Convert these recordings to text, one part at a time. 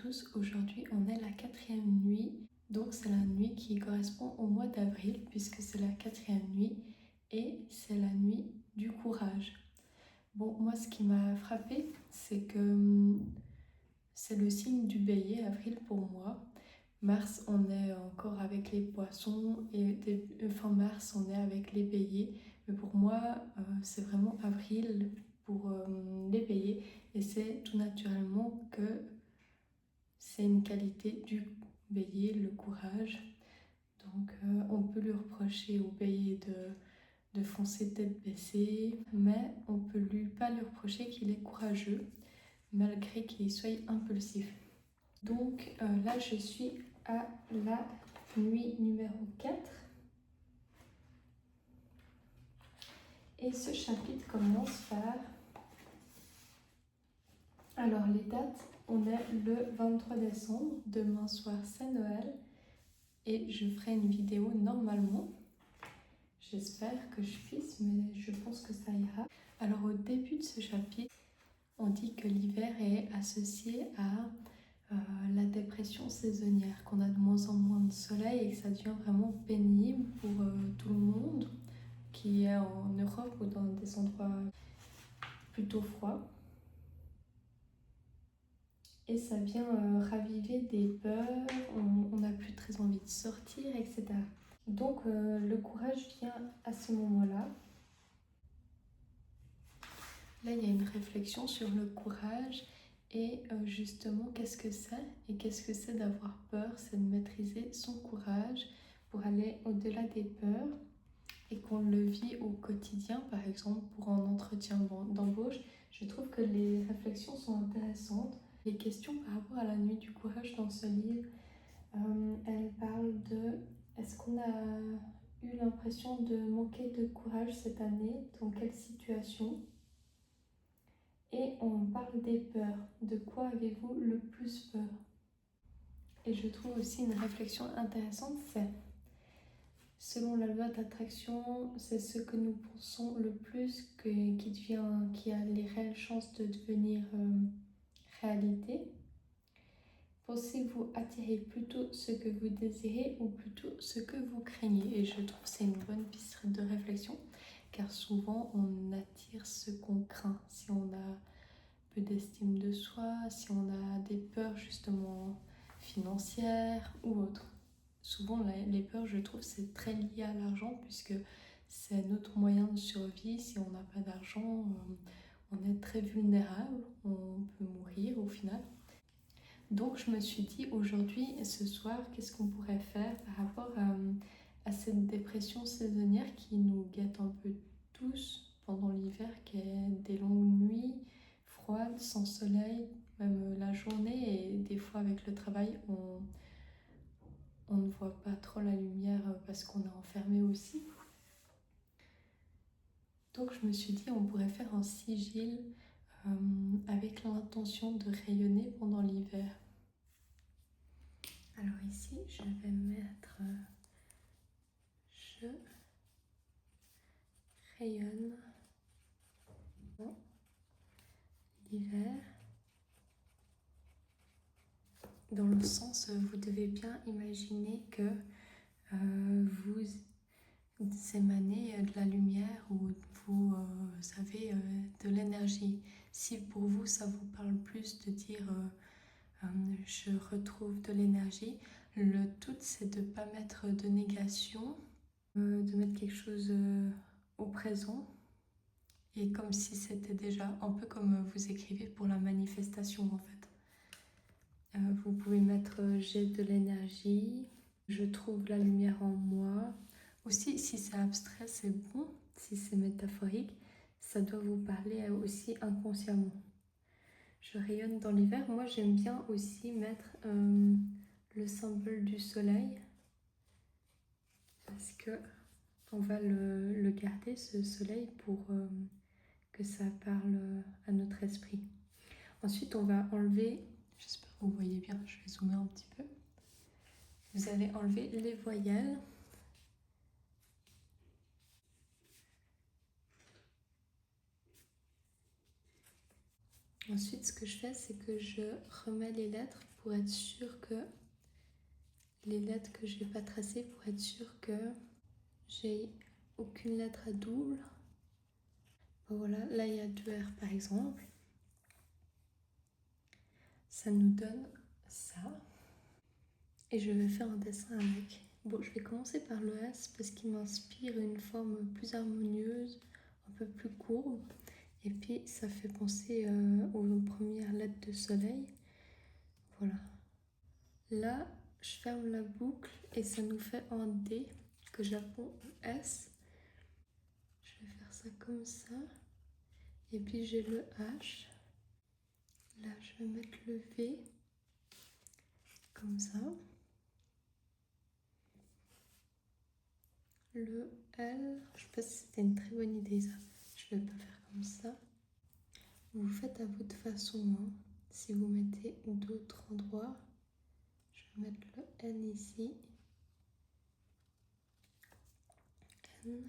tous, aujourd'hui on est la 4e nuit, donc c'est la nuit qui correspond au mois d'avril puisque c'est la 4e nuit et c'est la nuit du courage. Bon, moi ce qui m'a frappée, c'est que c'est le signe du bélier, avril pour moi. Mars, on est encore avec les poissons et fin mars, on est avec les béliers. Mais pour moi, c'est vraiment avril pour les béliers et c'est tout naturellement que c'est une qualité du bélier, le courage. Donc on peut lui reprocher au bélier de foncer tête baissée, mais on peut pas lui reprocher qu'il est courageux malgré qu'il soit impulsif. Donc là je suis à la nuit numéro 4 et ce chapitre commence par... Alors les dates, on est le 23 décembre, demain soir c'est Noël et je ferai une vidéo normalement. J'espère que je puisse, mais je pense que ça ira. Alors au début de ce chapitre, on dit que l'hiver est associé à la dépression saisonnière, qu'on a de moins en moins de soleil et que ça devient vraiment pénible pour tout le monde qui est en Europe ou dans des endroits plutôt froids. Et ça vient raviver des peurs, on n'a plus très envie de sortir, etc. Donc le courage vient à ce moment-là. Là, il y a une réflexion sur le courage et justement, qu'est-ce que c'est? Et qu'est-ce que c'est d'avoir peur? C'est de maîtriser son courage pour aller au-delà des peurs et qu'on le vit au quotidien, par exemple, pour un entretien d'embauche. Je trouve que les réflexions sont intéressantes. Les questions par rapport à la nuit du courage dans ce livre, elle parle de est-ce qu'on a eu l'impression de manquer de courage cette année? Dans quelle situation? Et on parle des peurs. De quoi avez-vous le plus peur? Et je trouve aussi une réflexion intéressante, c'est selon la loi d'attraction, c'est ce que nous pensons le plus qui a les réelles chances de devenir réalité. Pensez-vous attirer plutôt ce que vous désirez ou plutôt ce que vous craignez? Et je trouve que c'est une bonne piste de réflexion, car souvent on attire ce qu'on craint. Si on a peu d'estime de soi, si on a des peurs justement financières ou autres. Souvent les peurs, je trouve, c'est très lié à l'argent puisque c'est notre moyen de survie. Si on n'a pas d'argent, on est très vulnérable, on peut mourir au final. Donc je me suis dit aujourd'hui et ce soir, qu'est-ce qu'on pourrait faire par rapport à cette dépression saisonnière qui nous guette un peu tous pendant l'hiver, qui est des longues nuits froides, sans soleil, même la journée, et des fois avec le travail, on ne voit pas trop la lumière parce qu'on est enfermé aussi. Donc je me suis dit on pourrait faire un sigil avec l'intention de rayonner pendant l'hiver. Alors ici, je vais mettre je rayonne dans l'hiver. Dans le sens, vous devez bien imaginer que vous émanez de la lumière ou vous avez de l'énergie. Si pour vous, ça vous parle plus de dire je retrouve de l'énergie, le tout c'est de ne pas mettre de négation, de mettre quelque chose au présent et comme si c'était déjà un peu comme vous écrivez pour la manifestation en fait. Vous pouvez mettre j'ai de l'énergie, je trouve la lumière en moi. Aussi, si c'est abstrait, c'est bon. Si c'est métaphorique, ça doit vous parler aussi inconsciemment. Je rayonne dans l'hiver. Moi, j'aime bien aussi mettre le symbole du soleil parce que on va le garder, ce soleil, pour que ça parle à notre esprit. Ensuite, on va enlever, j'espère que vous voyez bien, je vais zoomer un petit peu. Vous allez enlever les voyelles. Ensuite, ce que je fais, c'est que je remets les lettres pour être sûre que les lettres que je n'ai pas tracées, pour être sûre que j'ai aucune lettre à double. Voilà, là il y a 2 R par exemple. Ça nous donne ça. Et je vais faire un dessin avec. Bon, je vais commencer par le S parce qu'il m'inspire une forme plus harmonieuse, un peu plus courbe. Et puis ça fait penser aux premières lettres de soleil. Voilà. Là, je ferme la boucle et ça nous fait un D que j'apprends au S. Je vais faire ça comme ça. Et puis j'ai le H. Là, je vais mettre le V comme ça. Le L, je sais pas si c'était une très bonne idée ça. Je vais pas faire comme ça. Vous faites à votre façon. Hein. Si vous mettez d'autres endroits, je vais mettre le N ici. N.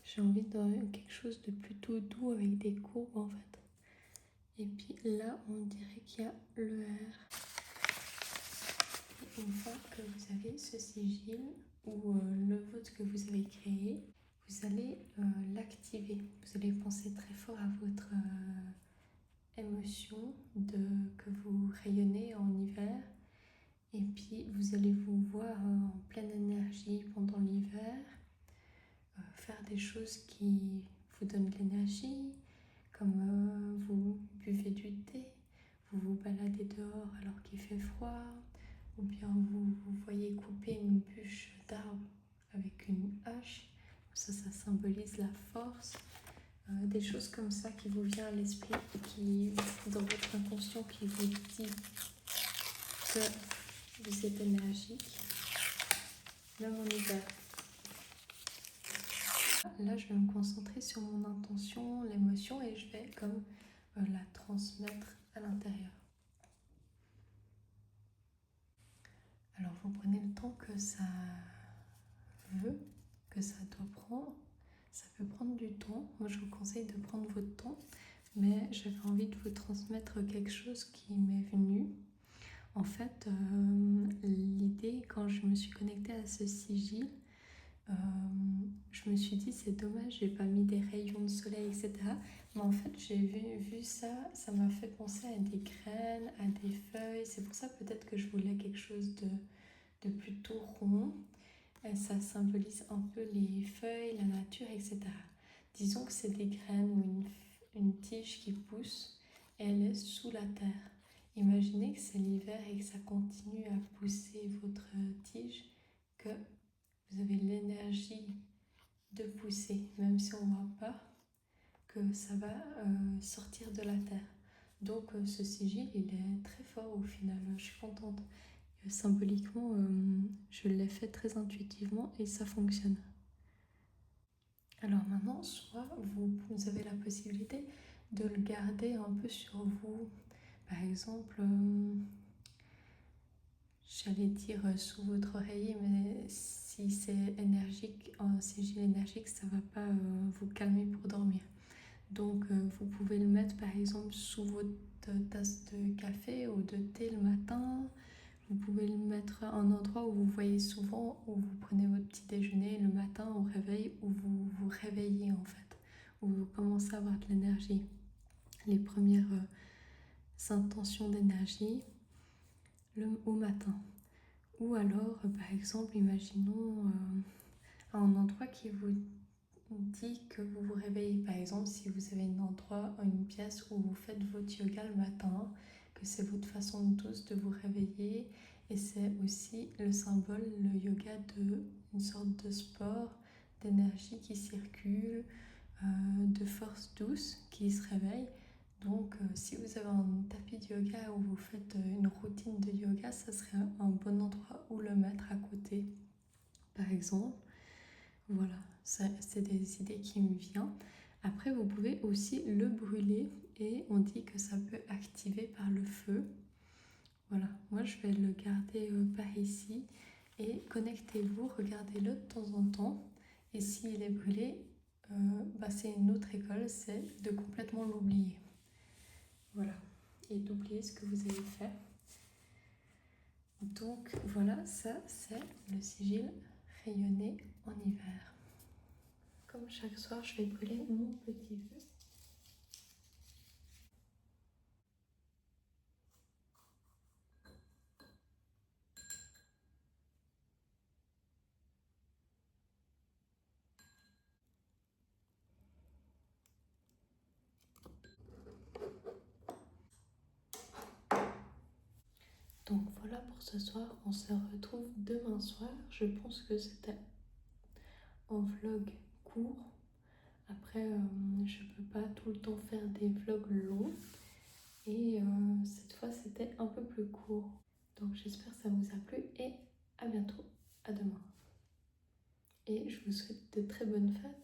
J'ai envie de quelque chose de plutôt doux avec des courbes en fait. Et puis là, on dirait qu'il y a le R. Et une fois que vous avez ce sigil ou le vôtre que vous avez créé, vous allez l'activer. Vous allez penser très fort à votre émotion que vous rayonnez en hiver. Et puis vous allez vous voir en pleine énergie pendant l'hiver, faire des choses qui vous donnent de l'énergie, comme vous buvez du thé, vous vous baladez dehors alors qu'il fait froid, ou bien vous voyez couper une bûche d'arbre avec une hache. Ça symbolise la force. Des choses comme ça qui vous vient à l'esprit et qui, dans votre inconscient, qui vous dit que vous êtes énergique, même en hiver. Là, je vais me concentrer sur mon intention, l'émotion, et je vais comme la transmettre à l'intérieur. Alors, vous prenez le temps que ça veut, que ça doit prendre. Ça peut prendre du temps. Moi, je vous conseille de prendre votre temps, mais j'avais envie de vous transmettre quelque chose qui m'est venu. En fait, l'idée, quand je me suis connectée à ce sigil, je me suis dit c'est dommage, j'ai pas mis des rayons de soleil, etc. Mais en fait, j'ai vu ça, ça m'a fait penser à des graines, à des feuilles. C'est pour ça peut-être que je voulais quelque chose de plutôt rond. Et ça symbolise un peu les feuilles, la nature, etc. Disons que c'est des graines ou une tige qui pousse et elle est sous la terre. Imaginez que c'est l'hiver et que ça continue à pousser votre tige, que vous avez l'énergie de pousser, même si on ne voit pas, que ça va sortir de la terre. Donc ce sigil, il est très fort au final, je suis contente. Symboliquement, je l'ai fait très intuitivement et ça fonctionne. Alors maintenant, soit vous avez la possibilité de le garder un peu sur vous. Par exemple, j'allais dire sous votre oreiller, mais si c'est énergique, un sigil énergique, ça ne va pas vous calmer pour dormir. Donc vous pouvez le mettre par exemple sous votre tasse de café ou de thé le matin. Vous pouvez le mettre à un endroit où vous voyez souvent, où vous prenez votre petit déjeuner le matin au réveil, où vous vous réveillez en fait, où vous commencez à avoir de l'énergie. Les premières intentions d'énergie au matin. Ou alors, par exemple, imaginons un endroit qui vous dit que vous vous réveillez. Par exemple, si vous avez un endroit, une pièce où vous faites votre yoga le matin, que c'est votre façon douce de vous réveiller. Et c'est aussi le symbole, le yoga, d'une sorte de sport, d'énergie qui circule, de force douce qui se réveille. Donc si vous avez un tapis de yoga où vous faites une routine de yoga, ça serait un bon endroit où le mettre à côté, par exemple. Voilà, c'est des idées qui me viennent. Après, vous pouvez aussi le brûler et on dit que ça peut activer par le feu. Voilà, moi je vais le garder par ici et connectez-vous, regardez-le de temps en temps. Et s'il est brûlé, c'est une autre école, c'est de complètement l'oublier. Voilà, et d'oublier ce que vous avez fait. Donc voilà, ça c'est le sigil rayonné en hiver. Comme chaque soir, je vais brûler mon petit feu. Donc voilà pour ce soir, on se retrouve demain soir. Je pense que c'était un vlog court. Après, je peux pas tout le temps faire des vlogs longs. Et cette fois, c'était un peu plus court. Donc j'espère que ça vous a plu et à bientôt, à demain. Et je vous souhaite de très bonnes fêtes.